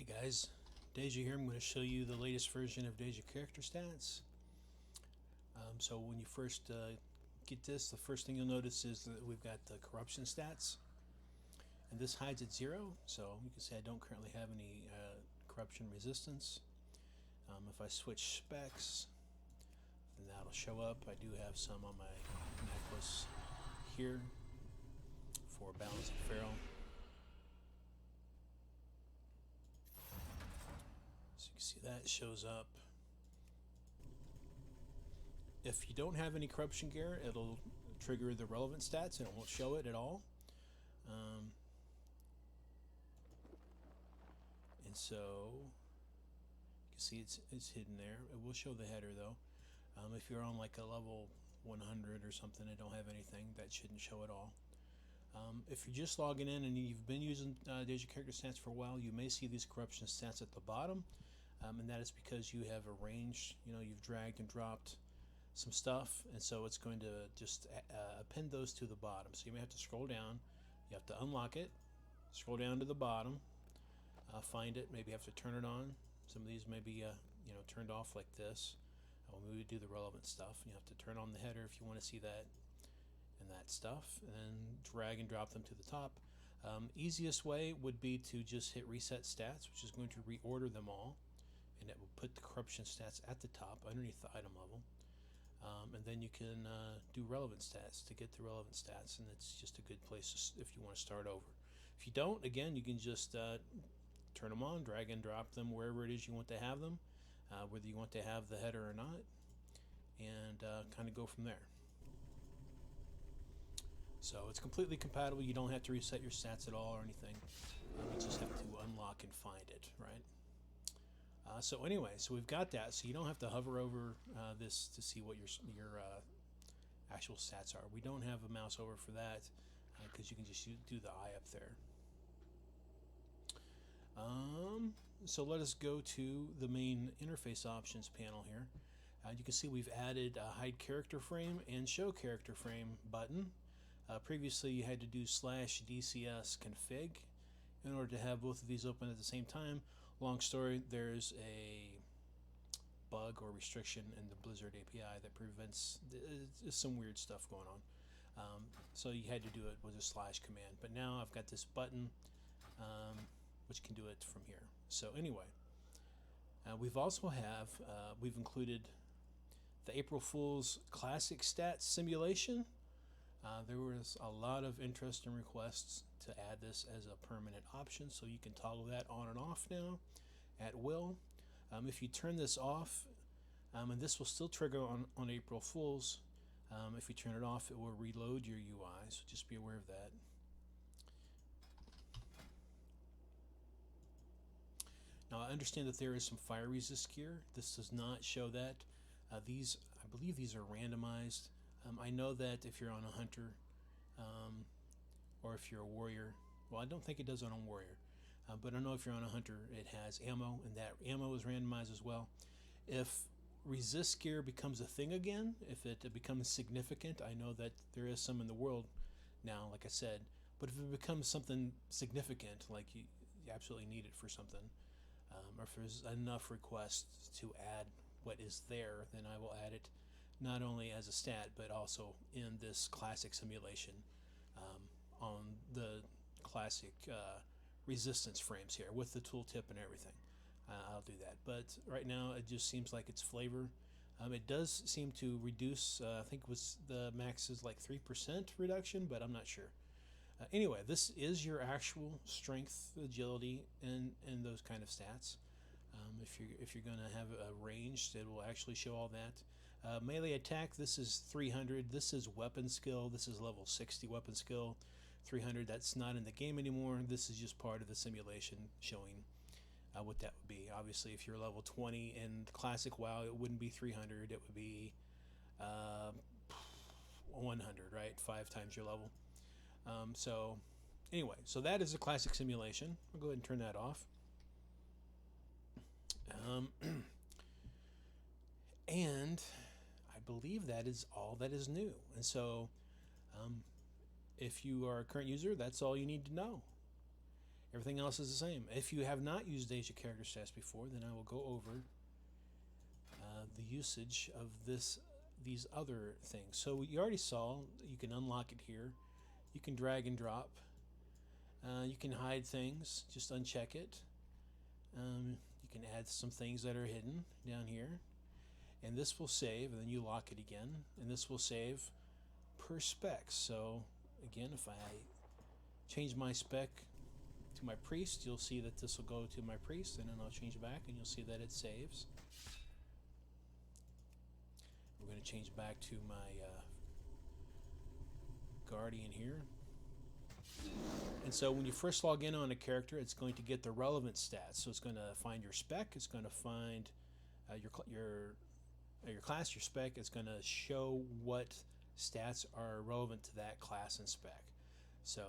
Hey guys, Deja here. I'm going to show you the latest version of DejaCharacterStats. So when you first get this, the first thing you'll notice is that we've got the corruption stats, and this hides at 0. So you can see I don't currently have any corruption resistance. If I switch specs, then that'll show up. I do have some on my necklace here for balance and ferrule. So you can see that shows up. If you don't have any corruption gear, it'll trigger the relevant stats and it won't show it at all. And so you can see it's hidden there. It will show the header though. If you're on like a level 100 or something and don't have anything, that shouldn't show at all. If you're just logging in and you've been using DejaCharacterStats for a while, you may see these corruption stats at the bottom, and that is because you have arranged, you've dragged and dropped some stuff, and so it's going to just append those to the bottom. So you may have to scroll down, you have to unlock it, scroll down to the bottom, find it, maybe have to turn it on. Some of these may be turned off like this. When we do the relevant stuff, you have to turn on the header if you want to see that and that stuff, and then drag and drop them to the top. Easiest way would be to just hit reset stats, which is going to reorder them all, and it will put the corruption stats at the top underneath the item level. And then you can do relevant stats to get the relevant stats, and it's just a good place if you want to start over. If you don't, again, you can just turn them on, drag and drop them wherever it is you want to have them, whether you want to have the header or not, and kind of go from there. So it's completely compatible. You don't have to reset your stats at all or anything. You just have to unlock and find it, right? So anyway, so we've got that. So you don't have to hover over this to see what your actual stats are. We don't have a mouse over for that because you can just do the eye up there. So let us go to the main interface options panel here. You can see we've added a hide character frame and show character frame button. Previously you had to do /DCS config in order to have both of these open at the same time. Long story, there's a bug or restriction in the Blizzard API that prevents some weird stuff going on. So you had to do it with a / command, but now I've got this button which can do it from here. So anyway, we've included the April Fool's Classic Stats simulation. There was a lot of interest and requests to add this as a permanent option, so you can toggle that on and off now at will. If you turn this off, and this will still trigger on April Fool's, if you turn it off, it will reload your UI, so just be aware of that. Now I understand that there is some fire resist gear. This does not show that. I believe these are randomized. I know that if you're on a hunter or if you're a warrior, well, I don't think it does it on warrior, but I know if you're on a hunter it has ammo, and that ammo is randomized as well. If resist gear becomes a thing again, if it becomes significant, I know that there is some in the world now, like I said, but if it becomes something significant, like you absolutely need it for something, or if there's enough requests to add what is there, then I will add it, not only as a stat, but also in this classic simulation on the classic resistance frames here with the tooltip and everything. I'll do that. But right now, it just seems like it's flavor. It does seem to reduce, I think the max is like 3% reduction, but I'm not sure. Anyway, this is your actual strength, agility, and those kind of stats. If you're going to have a ranged, it will actually show all that. Melee attack, this is 300. This is weapon skill. This is level 60 weapon skill. 300, that's not in the game anymore. This is just part of the simulation showing what that would be. Obviously, if you're level 20 in classic WoW, it wouldn't be 300. It would be 100, right? 5 times your level. So anyway, so that is a classic simulation. I'll go ahead and turn that off. And I believe that is all that is new. And so if you are a current user, that's all you need to know. Everything else is the same. If you have not used DejaCharacterStats before, then I will go over the usage of these other things. So you already saw, you can unlock it here. You can drag and drop. You can hide things, just uncheck it. You can add some things that are hidden down here. And this will save, and then you lock it again. And this will save per spec. So again, if I change my spec to my priest, you'll see that this will go to my priest, and then I'll change it back and you'll see that it saves. We're going to change back to my guardian here. And so when you first log in on a character, it's going to get the relevant stats. So it's going to find your spec, it's going to find your class, your spec. It's going to show what stats are relevant to that class and spec. So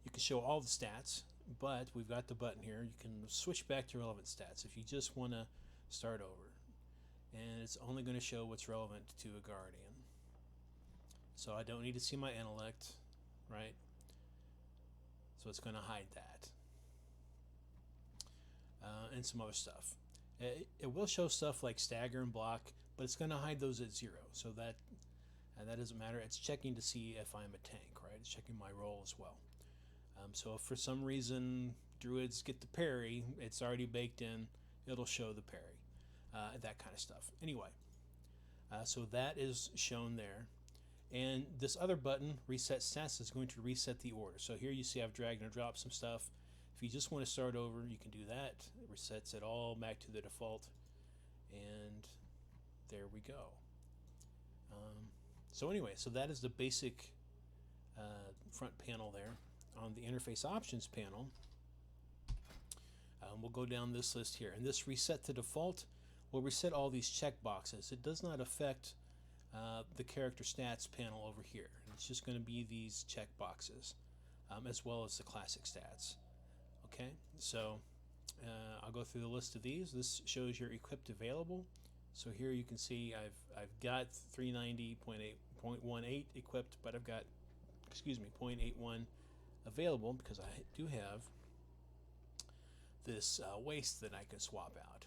you can show all the stats, but we've got the button here. You can switch back to relevant stats if you just want to start over. And it's only going to show what's relevant to a guardian. So I don't need to see my intellect, right? So it's going to hide that. And some other stuff. It will show stuff like stagger and block, but it's going to hide those at 0. So that doesn't matter. It's checking to see if I'm a tank, right? It's checking my role as well. So if for some reason druids get the parry, it's already baked in. It'll show the parry. That kind of stuff. Anyway, so that is shown there. And this other button, Reset Stats, is going to reset the order. So here you see I've dragged and dropped some stuff. If you just want to start over, you can do that. It resets it all back to the default. And there we go. So anyway, so that is the basic front panel there. On the interface options panel, we'll go down this list here. And this reset to default will reset all these checkboxes. It does not affect the character stats panel over here. It's just going to be these checkboxes, as well as the classic stats. Okay, so I'll go through the list of these. This shows your equipped available. So here you can see I've got 390.8.18 equipped, but I've got 0.81 available because I do have this waste that I can swap out.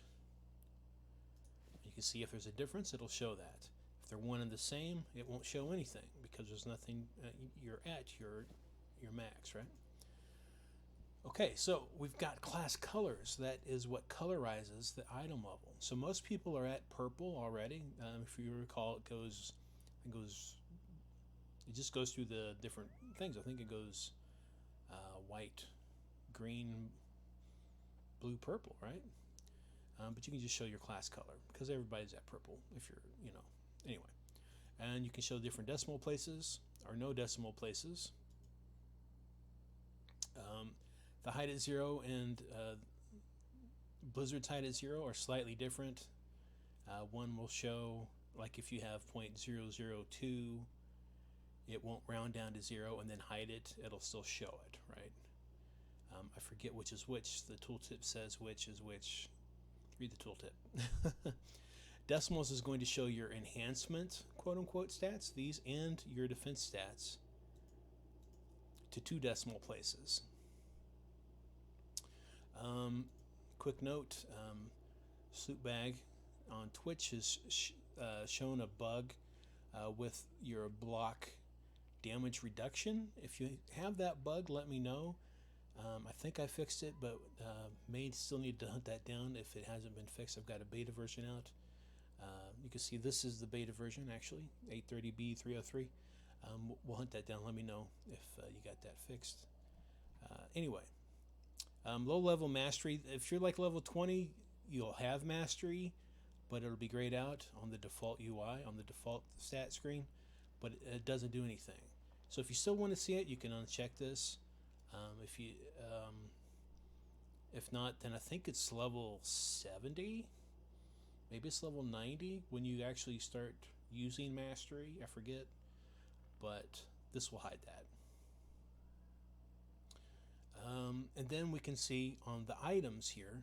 You can see if there's a difference, it'll show that. If they're one and the same, it won't show anything because there's nothing. You're at your max, right? Okay, so we've got class colors. That is what colorizes the item level. So most people are at purple already. If you recall, it just goes through the different things. I think it goes white, green, blue, purple, right? But you can just show your class color because everybody's at purple if you're, anyway. And you can show different decimal places or no decimal places. The height at 0 and Blizzard's height at 0 are slightly different. One will show, like if you have 0.002, it won't round down to 0 and then hide it. It'll still show it, right? I forget which is which. The tooltip says which is which. Read the tooltip. Decimals is going to show your enhancement, quote-unquote, stats, these, and your defense stats to 2 decimal places. Quick note, Sloopbag on Twitch has shown a bug with your block damage reduction. If you have that bug, let me know. I think I fixed it, but may still need to hunt that down if it hasn't been fixed. I've got a beta version out. You can see this is the beta version, actually, 830B303. We'll hunt that down. Let me know if you got that fixed. Anyway, low-level mastery. If you're like level 20, you'll have mastery, but it'll be grayed out on the default UI, on the default stat screen, but it doesn't do anything. So if you still want to see it, you can uncheck this. If not, then I think it's level 70. Maybe it's level 90 when you actually start using mastery. I forget, but this will hide that. And then we can see on the items here,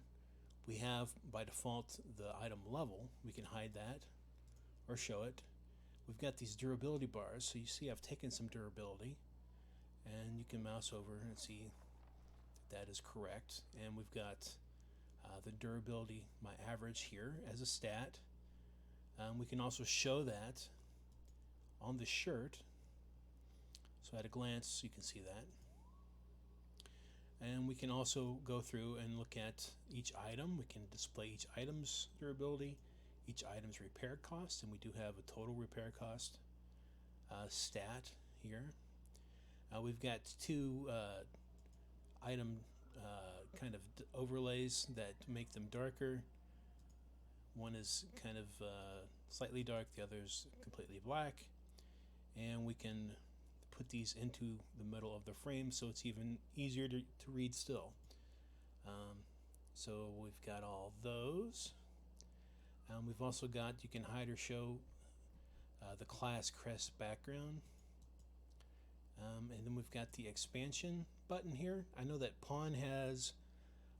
we have by default the item level. We can hide that or show it. We've got these durability bars, so you see I've taken some durability and you can mouse over and see that is correct. And we've got the durability, my average here as a stat. We can also show that on the shirt, so at a glance you can see that. And we can also go through and look at each item. We can display each item's durability, each item's repair cost, and we do have a total repair cost stat here. We've got two item kind of overlays that make them darker. One is kind of slightly dark, the other is completely black. And we can put these into the middle of the frame so it's even easier to read still. So we've got all those. We've also got, you can hide or show the class crest background. And then we've got the expansion button here. I know that Pawn has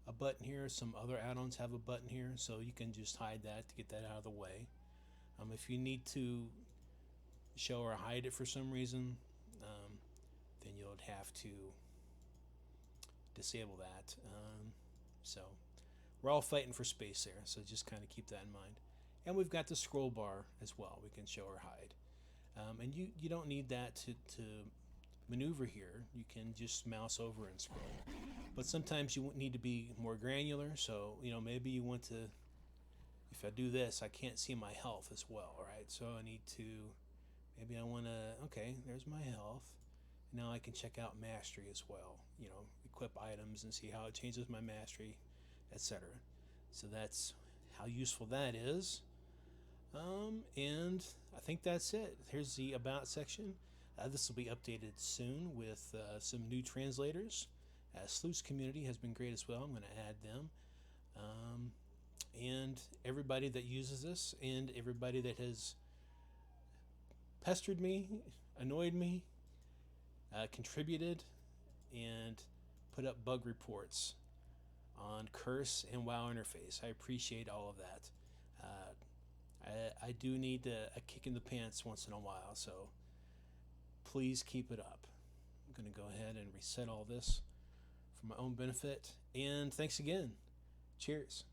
a button here, some other add-ons have a button here, so you can just hide that to get that out of the way. If you need to show or hide it for some reason, then you'll have to disable that. So we're all fighting for space there, so just kind of keep that in mind. And we've got the scroll bar as well, we can show or hide. And you don't need that to maneuver here. You can just mouse over and scroll. But sometimes you need to be more granular, so maybe you want to, if I do this, I can't see my health as well, right? So I need to, maybe I want to, okay, there's my health. Now I can check out mastery as well, equip items and see how it changes my mastery, etc. So that's how useful that is. And I think that's it. Here's the About section. This will be updated soon with some new translators. Sleuth's community has been great as well. I'm going to add them. And everybody that uses this and everybody that has pestered me, annoyed me, contributed, and put up bug reports on Curse and WoW Interface. I appreciate all of that. I do need a kick in the pants once in a while, so please keep it up. I'm going to go ahead and reset all this for my own benefit. And thanks again. Cheers.